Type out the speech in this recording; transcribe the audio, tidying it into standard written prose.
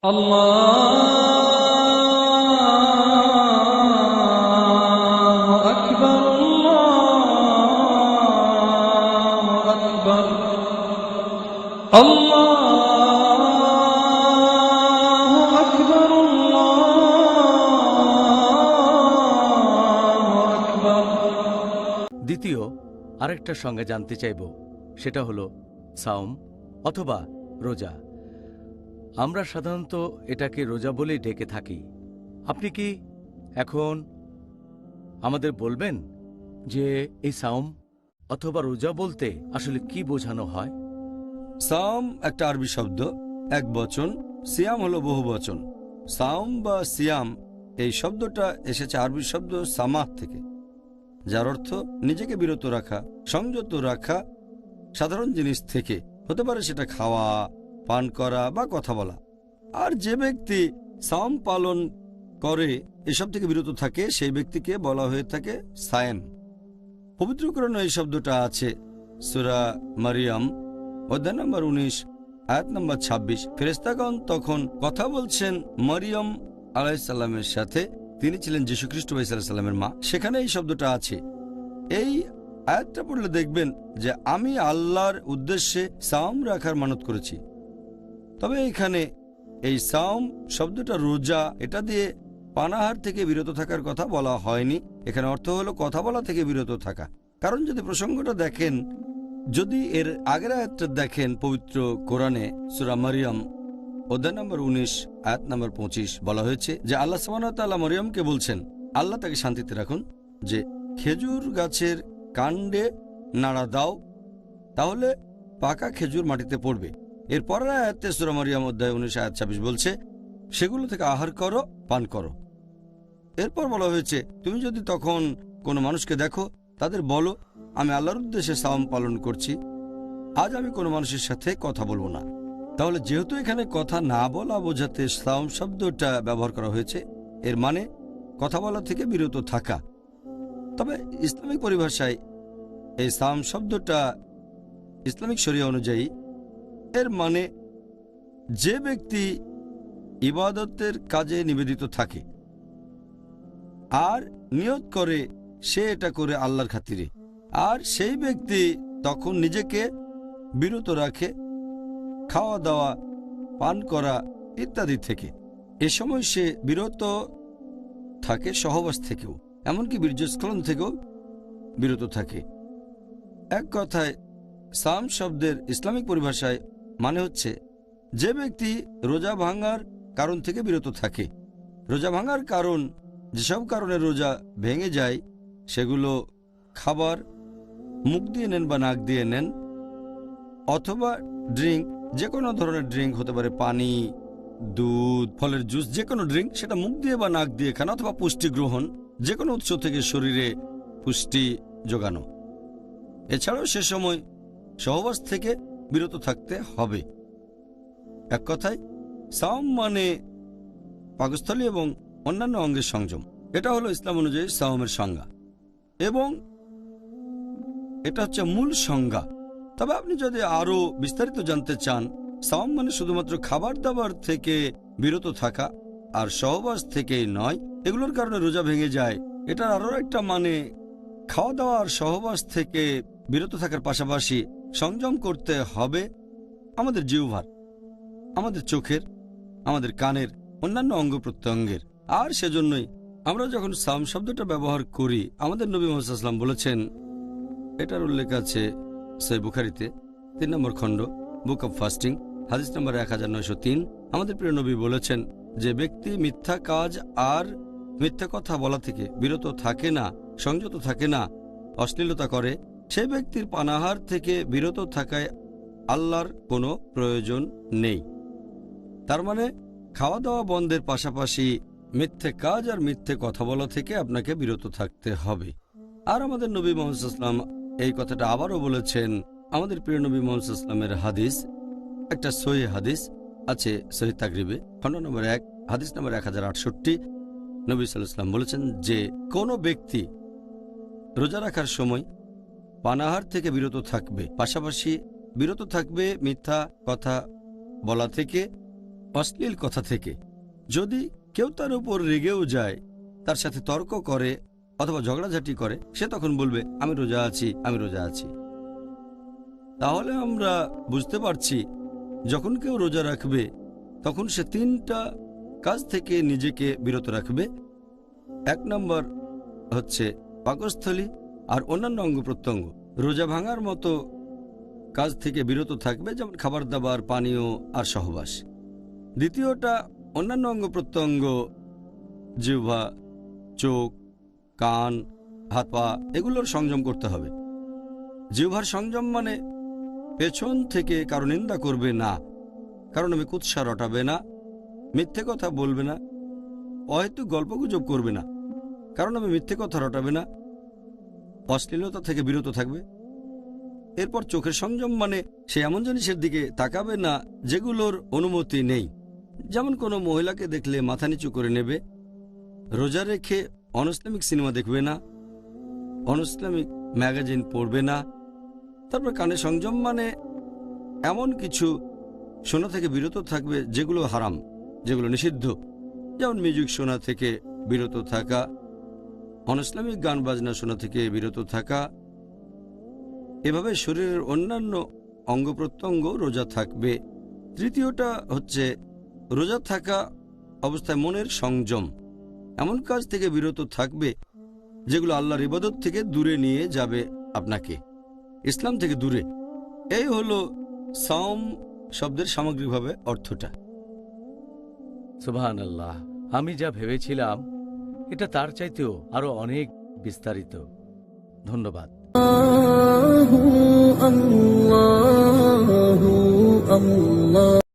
الله أكبر الله أكبر الله أكبر الله أكبر। দ্বিতীয় আরেকটা সঙ্গে জানতে চাইব, সেটা হলো সাওম অথবা রোজা। আমরা সাধারণত এটাকে রোজা বলেই ডেকে থাকি। আপনি কি এখন আমাদের বলবেন যে এই সাওম অথবা রোজা বলতে আসলে কি বোঝানো হয়? সাওম একটা আরবি শব্দ, এক বচন। সিয়াম হলো বহু বচন। সাওম বা সিয়াম এই শব্দটা এসেছে আরবি শব্দ সামাহ থেকে, যার অর্থ নিজেকে বিরত রাখা, সংযত রাখা সাধারণ জিনিস থেকে। হতে পারে সেটা খাওয়া, পান করা বা কথা বলা। আর যে ব্যক্তি সাওম পালন করে এসব থেকে বিরত থাকে সেই ব্যক্তিকে বলা হয়ে থাকে সায়েম। পবিত্র কোরআনে এই শব্দটা আছে সূরা মারিয়াম অধ্যায় নম্বর 19 আয়াত নম্বর 26। ফেরেশতাগণ তখন কথা বলছেন মারিয়াম আলাইহিস সালামের সাথে। তিনি ছিলেন যীশু খ্রিস্ট আলাইহিস সালামের মা। সেখানে এই শব্দটা আছে। এই আয়াতটা পড়লে দেখবেন যে আমি আল্লাহর উদ্দেশ্যে সাওম রাখার মানত করেছি। তবে এখানে এই সাওম শব্দটা রোজা, এটা দিয়ে পানাহার থেকে বিরত থাকার কথা বলা হয়নি। এখানে অর্থ হলো কথা বলা থেকে বিরত থাকা। কারণ যদি প্রসঙ্গটা দেখেন, যদি এর আগের আয়াতটা দেখেন পবিত্র কোরআনে সূরা মারিয়াম অধ্যায় নম্বর 19 আয়াত নম্বর 25 বলা হয়েছে যে আল্লাহ সুবহানাহু ওয়া তাআলা মারিয়ামকে বলছেন, আল্লাহ তাকে শান্তিতে রাখুন, যে খেজুর গাছের কাণ্ডে নাড়া দাও, তাহলে পাকা খেজুর মাটিতে পড়বে। এর পরের আয়াতে সূরা মারিয়াম অধ্যায় 19 আয়াত 26 বলছে, সেগুলো থেকে আহার করো, পান করো। এরপর বলা হয়েছে, তুমি যদি তখন কোনো মানুষকে দেখো, তাদের বলো, আমি আল্লাহর উদ্দেশ্যে সাওম পালন করছি, আজ আমি কোনো মানুষের সাথে কথা বলবো না। তাহলে যেহেতু এখানে কথা না বলা বোঝাতে সাওম শব্দটা ব্যবহার করা হয়েছে, এর মানে কথা বলা থেকে বিরত থাকা। তবে ইসলামিক পরিভাষায় এই সাওম শব্দটা ইসলামিক শরিয়া অনুযায়ী এর মানে যে ব্যক্তি ইবাদতের কাজে নিবেদিত থাকে আর নিয়ত করে সে এটা করে আল্লাহর খাতিরে, আর সেই ব্যক্তি তখন নিজেকে বিরত রাখে খাওয়া দাওয়া, পান করা ইত্যাদি থেকে। এ সময় সে বিরত থাকে সহবাস থেকেও, এমনকি বীর্যস্খলন থেকেও বিরত থাকে। এক কথায় সাওম শব্দের ইসলামিক পরিভাষায় মানে হচ্ছে যে ব্যক্তি রোজা ভাঙার কারণ থেকে বিরত থাকে। রোজা ভাঙার কারণ, যেসব কারণে রোজা ভেঙে যায় সেগুলো খাবার, মুখ দিয়ে নেন বা নাক দিয়ে নেন, অথবা ড্রিঙ্ক, যে কোনো ধরনের ড্রিঙ্ক হতে পারে, পানি, দুধ, ফলের জুস, যে কোনো ড্রিঙ্ক, সেটা মুখ দিয়ে বা নাক দিয়ে খানো, অথবা পুষ্টি গ্রহণ, যে কোনো উৎস থেকে শরীরে পুষ্টি যোগানো। এছাড়াও সে সময় সহবাস থেকে বিরত থাকতে হবে। এক কথায় সাওম মানে পাকস্থলী এবং অন্যান্য অঙ্গের সংযম। এটা হলো ইসলাম অনুযায়ী সাওমের সংজ্ঞা, এবং এটা হচ্ছে মূল সংজ্ঞা। তবে আপনি যদি আরো বিস্তারিত জানতে চান, সাওম মানে শুধুমাত্র খাবার দাবার থেকে বিরত থাকা আর সহবাস থেকেই নয়, এগুলোর কারণে রোজা ভেঙে যায়। এটার আরো একটা মানে খাওয়া দাওয়া আর সহবাস থেকে বিরত থাকার পাশাপাশি সংযম করতে হবে আমাদের জিহ্বার, আমাদের চোখের, আমাদের কানের, অন্যান্য অঙ্গ প্রত্যঙ্গের। আর সেজন্যই আমরা যখন সাওম শব্দটা ব্যবহার করি, আমাদের নবী মুহাম্মদ সাল্লাল্লাহু আলাইহি ওয়াসাল্লাম বলেছেন, এটার উল্লেখ আছে সহিহ বুখারীতে 3 নম্বর খণ্ড, বুক অব ফাস্টিং, হাদিস নম্বর 1903। আমাদের প্রিয় নবী বলেছেন, যে ব্যক্তি মিথ্যা কাজ আর মিথ্যা কথা বলা থেকে বিরত থাকে না, সংযত থাকে না, অশ্লীলতা করে, সে ব্যক্তির পানাহার থেকে বিরত থাকায় আল্লাহর কোনো প্রয়োজন নেই। তার মানে খাওয়া দাওয়া বন্ধের পাশাপাশি মিথ্যে কাজ আর মিথ্যে কথা বলা থেকে আপনাকে বিরত থাকতে হবে। আর আমাদের নবী মুহাম্মদ সাল্লাল্লাহু আলাইহি ওয়াসাল্লাম এই কথাটা আবারও বলেছেন। আমাদের প্রিয় নবী মুহাম্মদ সাল্লাল্লাহু আলাইহি ওয়াসাল্লামের হাদিস, একটা সহিহ হাদিস আছে সহিহ তাকরিবে খণ্ড নম্বর 1 হাদিস নম্বর 1068। নবী সাল্লাল্লাহু আলাইহি ওয়াসাল্লাম বলেছেন যে কোনো ব্যক্তি রোজা রাখার সময় পানাহার থেকে বিরত থাকবে, পাশাপাশি বিরত থাকবে মিথ্যা কথা বলা থেকে, অশ্লীল কথা থেকে। যদি কেউ তার উপর রেগেও যায়, তার সাথে তর্ক করে অথবা ঝগড়াঝাটি করে, সে তখন বলবে আমি রোজা আছি, আমি রোজা আছি। তাহলে আমরা বুঝতে পারছি যখন কেউ রোজা রাখবে তখন সে 3টা কাজ থেকে নিজেকে বিরত রাখবে। 1 নম্বর হচ্ছে পাকস্থলী আর অন্যান্য অঙ্গ প্রত্যঙ্গ। রোজা ভাঙার মতো কাজ থেকে বিরত থাকবে, যেমন খাবার দাবার, পানীয় আর সহবাস। দ্বিতীয়টা অন্যান্য অঙ্গ প্রত্যঙ্গ, জিহ্বা, চোখ, কান, হাত পা, এগুলোর সংযম করতে হবে। জিহ্বার সংযম মানে পেছন থেকে কারো নিন্দা করবে না, কারণ আমি কুৎসা রটাবে না, মিথ্যে কথা বলবে না, অহেতুক গল্পগুজব করবে না, কারণ আমি মিথ্যে কথা রটাবে না, অশ্লীলতা থেকে বিরত থাকবে। এরপর চোখের সংযম মানে সে এমন জিনিসের দিকে তাকাবে না যেগুলোর অনুমতি নেই, যেমন কোনো মহিলাকে দেখলে মাথা নিচু করে নেবে। রোজা রেখে অনইসলামিক সিনেমা দেখবে না, অনইসলামিক ম্যাগাজিন পড়বে না। তারপর কানে সংযম মানে এমন কিছু শোনা থেকে বিরত থাকবে যেগুলো হারাম, যেগুলো নিষিদ্ধ, যেমন মিউজিক শোনা থেকে বিরত থাকা, অনইসলামিক গান বাজনা শোনা থেকে বিরত থাকা। এভাবে শরীরের অন্যান্য অঙ্গ প্রত্যঙ্গ রোজা থাকবে। তৃতীয়টা হচ্ছে রোজা থাকা অবস্থায় মনের সংযম, এমন কাজ থেকে বিরত থাকবে যেগুলো আল্লাহর ইবাদত থেকে দূরে নিয়ে যাবে আপনাকে, ইসলাম থেকে দূরে। এই হলো সাওম শব্দের সামগ্রিকভাবে অর্থটা। সুবহানাল্লাহ, আমি যা ভেবেছিলাম এটা তার চাইতেও আরো অনেক বিস্তারিত। ধন্যবাদ। আল্লাহু আল্লাহু আল্লাহ।